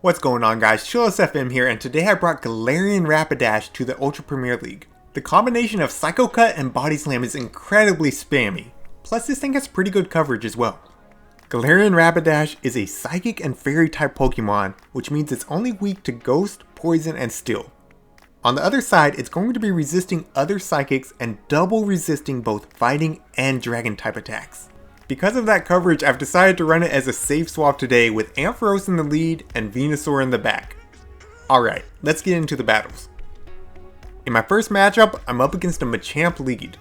What's going on, guys? ChillisFM here, and today I brought Galarian Rapidash to the Ultra Premier League. The combination of Psycho Cut and Body Slam is incredibly spammy. Plus, this thing has pretty good coverage as well. Galarian Rapidash is a Psychic and Fairy type Pokemon, which means it's only weak to Ghost, Poison, and Steel. On the other side, it's going to be resisting other Psychics and double resisting both Fighting and Dragon type attacks. Because of that coverage, I've decided to run it as a safe swap today with Ampharos in the lead and Venusaur in the back. Alright, let's get into the battles. In my first matchup, I'm up against a Machamp lead.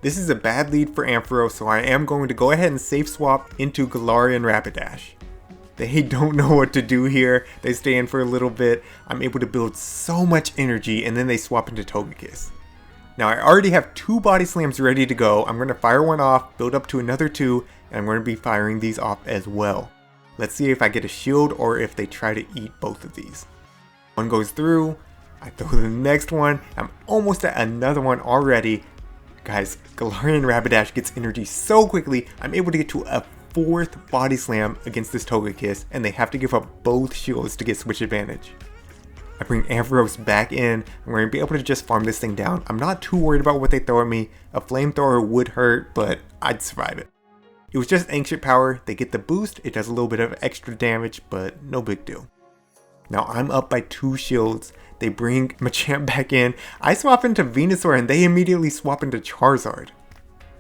This is a bad lead for Ampharos, so I am going to go ahead and safe swap into Galarian Rapidash. They don't know what to do here, they stay in for a little bit, I'm able to build so much energy, and then they swap into Togekiss. Now I already have 2 Body Slams ready to go. I'm going to fire one off, build up to another 2, and I'm going to be firing these off as well. Let's see if I get a shield or if they try to eat both of these. One goes through, I throw the next one, I'm almost at another one already. Guys, Galarian Rapidash gets energy so quickly, I'm able to get to a 4th Body Slam against this Togekiss, and they have to give up both shields to get switch advantage. I bring Ampharos back in, I'm going to be able to just farm this thing down. I'm not too worried about what they throw at me. A flamethrower would hurt, but I'd survive it. It was just Ancient Power, they get the boost, it does a little bit of extra damage, but no big deal. Now I'm up by 2 shields, they bring Machamp back in, I swap into Venusaur and they immediately swap into Charizard.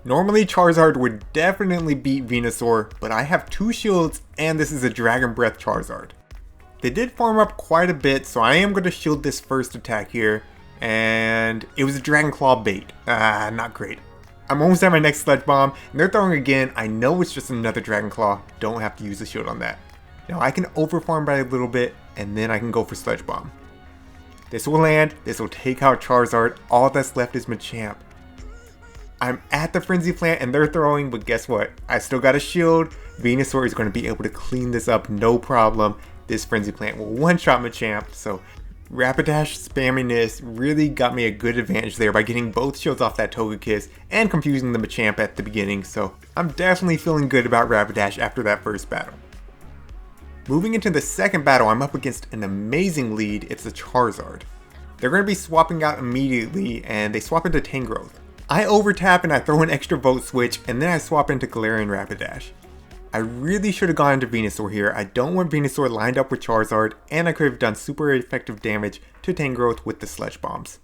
Normally Charizard would definitely beat Venusaur, but I have 2 shields and this is a Dragon Breath Charizard. They did farm up quite a bit, so I am going to shield this first attack here. And it was a Dragon Claw bait. Not great. I'm almost at my next Sludge Bomb, and they're throwing again. I know it's just another Dragon Claw. Don't have to use the shield on that. Now I can overfarm by a little bit, and then I can go for Sludge Bomb. This will land. This will take out Charizard. All that's left is Machamp. I'm at the Frenzy Plant, and they're throwing, but guess what? I still got a shield. Venusaur is going to be able to clean this up, no problem. This Frenzy Plant will one-shot Machamp, so Rapidash spamminess really got me a good advantage there by getting both shields off that Togekiss and confusing the Machamp at the beginning, so I'm definitely feeling good about Rapidash after that first battle. Moving into the second battle, I'm up against an amazing lead, it's a Charizard. They're going to be swapping out immediately, and they swap into Tangrowth. I overtap and I throw an extra Volt Switch, and then I swap into Galarian Rapidash. I really should have gone into Venusaur here. I don't want Venusaur lined up with Charizard, and I could have done super effective damage to Tangrowth with the Sludge Bombs.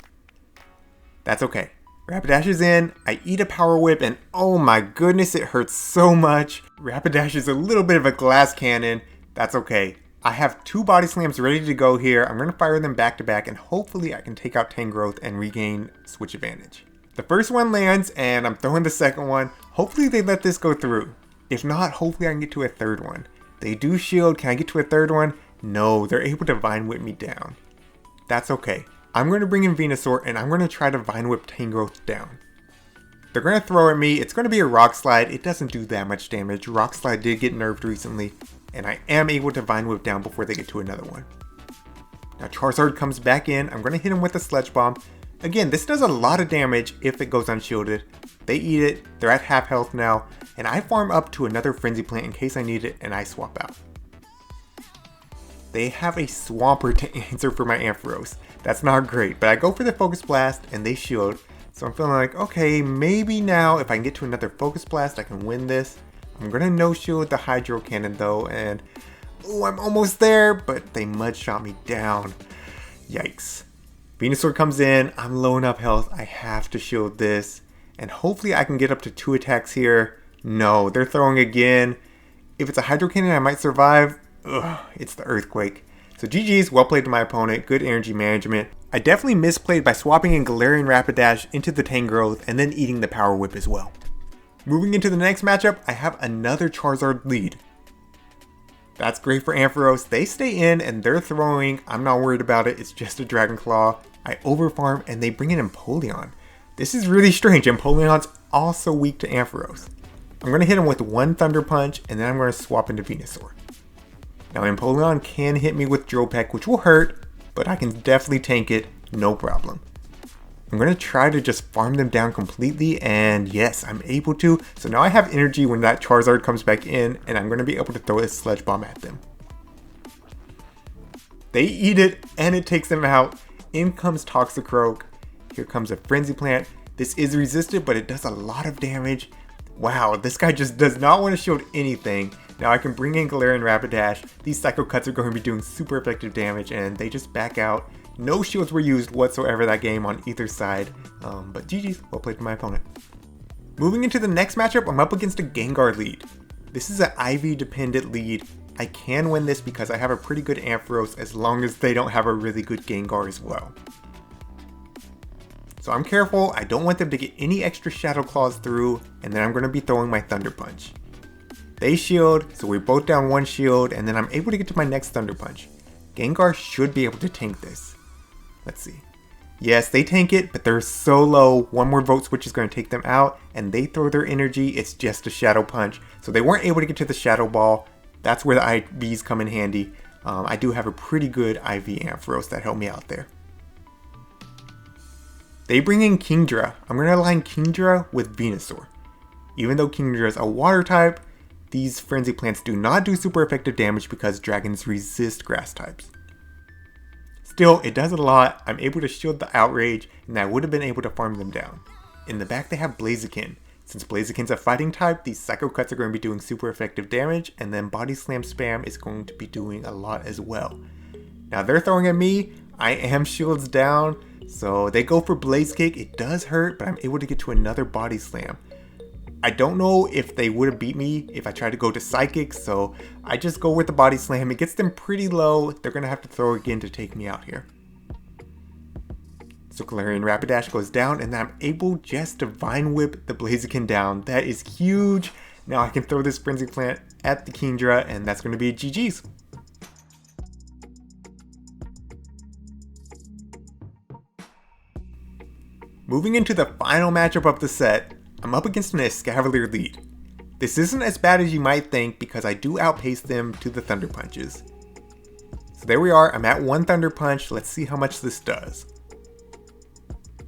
That's okay. Rapidash is in, I eat a Power Whip, and oh my goodness, it hurts so much. Rapidash is a little bit of a glass cannon. That's okay. I have 2 Body Slams ready to go here. I'm going to fire them back to back, and hopefully I can take out Tangrowth and regain switch advantage. The first one lands, and I'm throwing the second one. Hopefully they let this go through. If not, hopefully I can get to a third one. They do shield, can I get to a third one? No, they're able to Vine Whip me down. That's okay. I'm going to bring in Venusaur and I'm going to try to Vine Whip Tangrowth down. They're going to throw at me, it's going to be a Rock Slide, it doesn't do that much damage. Rock Slide did get nerfed recently, and I am able to Vine Whip down before they get to another one. Now Charizard comes back in, I'm going to hit him with a Sludge Bomb. Again, this does a lot of damage if it goes unshielded. They eat it, they're at half health now, and I farm up to another Frenzy Plant in case I need it, and I swap out. They have a Swampert to answer for my Ampharos. That's not great, but I go for the Focus Blast, and they shield, so I'm feeling like, okay, maybe now if I can get to another Focus Blast, I can win this. I'm gonna no-shield the Hydro Cannon though, and oh, I'm almost there, but they Mud Shot me down. Yikes. Venusaur comes in, I'm low enough health, I have to shield this, and hopefully I can get up to 2 attacks here. No, they're throwing again. If it's a Hydro Cannon, I might survive. Ugh, it's the Earthquake. So GG's, well played to my opponent, good energy management. I definitely misplayed by swapping in Galarian Rapidash into the Tangrowth and then eating the Power Whip as well. Moving into the next matchup, I have another Charizard lead. That's great for Ampharos. They stay in and they're throwing. I'm not worried about it. It's just a Dragon Claw. I overfarm and they bring in Empoleon. This is really strange. Empoleon's also weak to Ampharos. I'm going to hit him with 1 Thunder Punch and then I'm going to swap into Venusaur. Now Empoleon can hit me with Drill Peck, which will hurt, but I can definitely tank it, no problem. I'm going to try to just farm them down completely, and yes, I'm able to. So now I have energy when that Charizard comes back in, and I'm going to be able to throw a Sludge Bomb at them. They eat it and it takes them out. In comes Toxicroak. Here comes a Frenzy Plant. This is resisted, but it does a lot of damage. Wow, this guy just does not want to shield anything. Now I can bring in Galarian Rapidash. These Psycho Cuts are going to be doing super effective damage and they just back out. No shields were used whatsoever that game on either side. But GG's, well played to my opponent. Moving into the next matchup, I'm up against a Gengar lead. This is an IV dependent lead. I can win this because I have a pretty good Ampharos as long as they don't have a really good Gengar as well. So I'm careful, I don't want them to get any extra Shadow Claws through, and then I'm going to be throwing my Thunder Punch. They shield, so we're both down one shield, and then I'm able to get to my next Thunder Punch. Gengar should be able to tank this. Let's see. Yes, they tank it, but they're so low. One more Volt Switch is going to take them out, and they throw their energy. It's just a Shadow Punch. So they weren't able to get to the Shadow Ball. That's where the IVs come in handy. I do have a pretty good IV Ampharos that helped me out there. They bring in Kingdra. I'm going to align Kingdra with Venusaur. Even though Kingdra is a water type, these Frenzy Plants do not do super effective damage because dragons resist grass types. Still, it does a lot. I'm able to shield the Outrage, and I would have been able to farm them down. In the back they have Blaziken. Since Blaziken's a fighting type, these Psycho Cuts are going to be doing super effective damage, and then Body Slam spam is going to be doing a lot as well. Now they're throwing at me. I am shields down, so they go for Blaze Kick. It does hurt, but I'm able to get to another Body Slam. I don't know if they would have beat me if I tried to go to Psychic, so I just go with the Body Slam. It gets them pretty low. They're going to have to throw again to take me out here. So Galarian Rapidash goes down, and I'm able just to Vine Whip the Blaziken down. That is huge. Now I can throw this Frenzy Plant at the Kingdra, and that's going to be a GG's. Moving into the final matchup of the set, I'm up against an Escavalier lead. This isn't as bad as you might think because I do outpace them to the Thunder Punches. So there we are, I'm at one Thunder Punch. Let's see how much this does.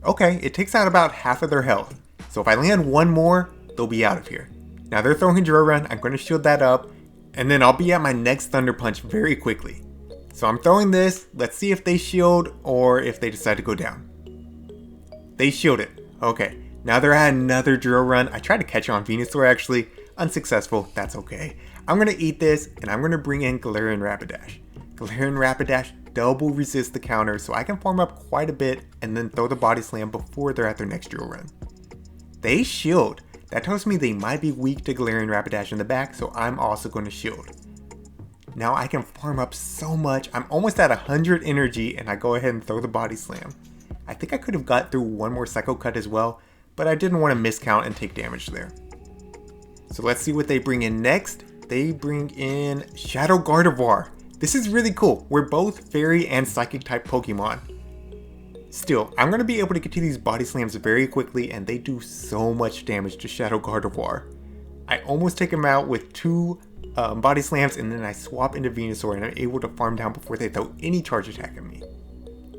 Okay, it takes out about half of their health. So if I land one more, they'll be out of here. Now they're throwing Drill Run, I'm going to shield that up, and then I'll be at my next Thunder Punch very quickly. So I'm throwing this, let's see if they shield or if they decide to go down. They shield it. Okay, now they're at another Drill Run. I tried to catch on Venusaur actually, unsuccessful, that's okay. I'm going to eat this, and I'm going to bring in Galarian Rapidash. Galarian Rapidash double resist the counter, so I can farm up quite a bit and then throw the Body Slam before they're at their next Drill Run. They shield. That tells me they might be weak to Galarian Rapidash in the back, so I'm also going to shield. Now I can farm up so much. I'm almost at 100 energy, and I go ahead and throw the Body Slam. I think I could have got through one more Psycho Cut as well, but I didn't want to miscount and take damage there. So let's see what they bring in next. They bring in Shadow Gardevoir. This is really cool. We're both Fairy and Psychic type Pokemon. Still, I'm going to be able to get to these Body Slams very quickly, and they do so much damage to Shadow Gardevoir. I almost take him out with two Body Slams, and then I swap into Venusaur, and I'm able to farm down before they throw any charge attack at me.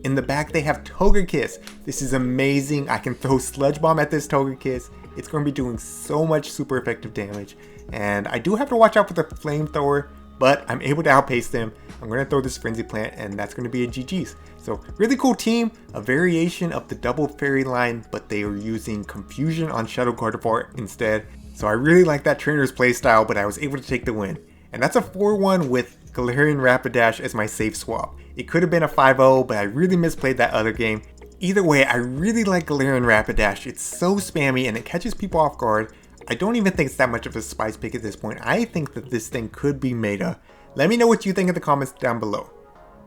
In the back, they have Togekiss. This is amazing. I can throw Sludge Bomb at this Togekiss. It's going to be doing so much super effective damage. And I do have to watch out for the Flamethrower, but I'm able to outpace them. I'm going to throw this Frenzy Plant, and that's going to be a GG's. So really cool team, a variation of the double Fairy line, but they are using Confusion on Shadow Gardevoir instead. So I really like that trainer's playstyle, but I was able to take the win. And that's a 4-1 with Galarian Rapidash as my safe swap. It could have been a 5-0, but I really misplayed that other game. Either way, I really like Galarian Rapidash. It's so spammy and it catches people off guard. I don't even think it's that much of a spice pick at this point. I think that this thing could be meta. Let me know what you think in the comments down below.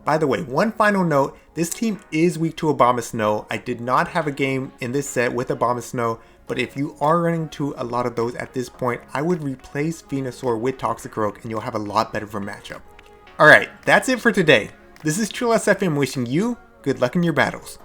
By the way, one final note, this team is weak to Abomasnow. I did not have a game in this set with Abomasnow, but if you are running to a lot of those at this point, I would replace Venusaur with Toxicroak and you'll have a lot better of a matchup. Alright, that's it for today. This is ChillisFM wishing you good luck in your battles.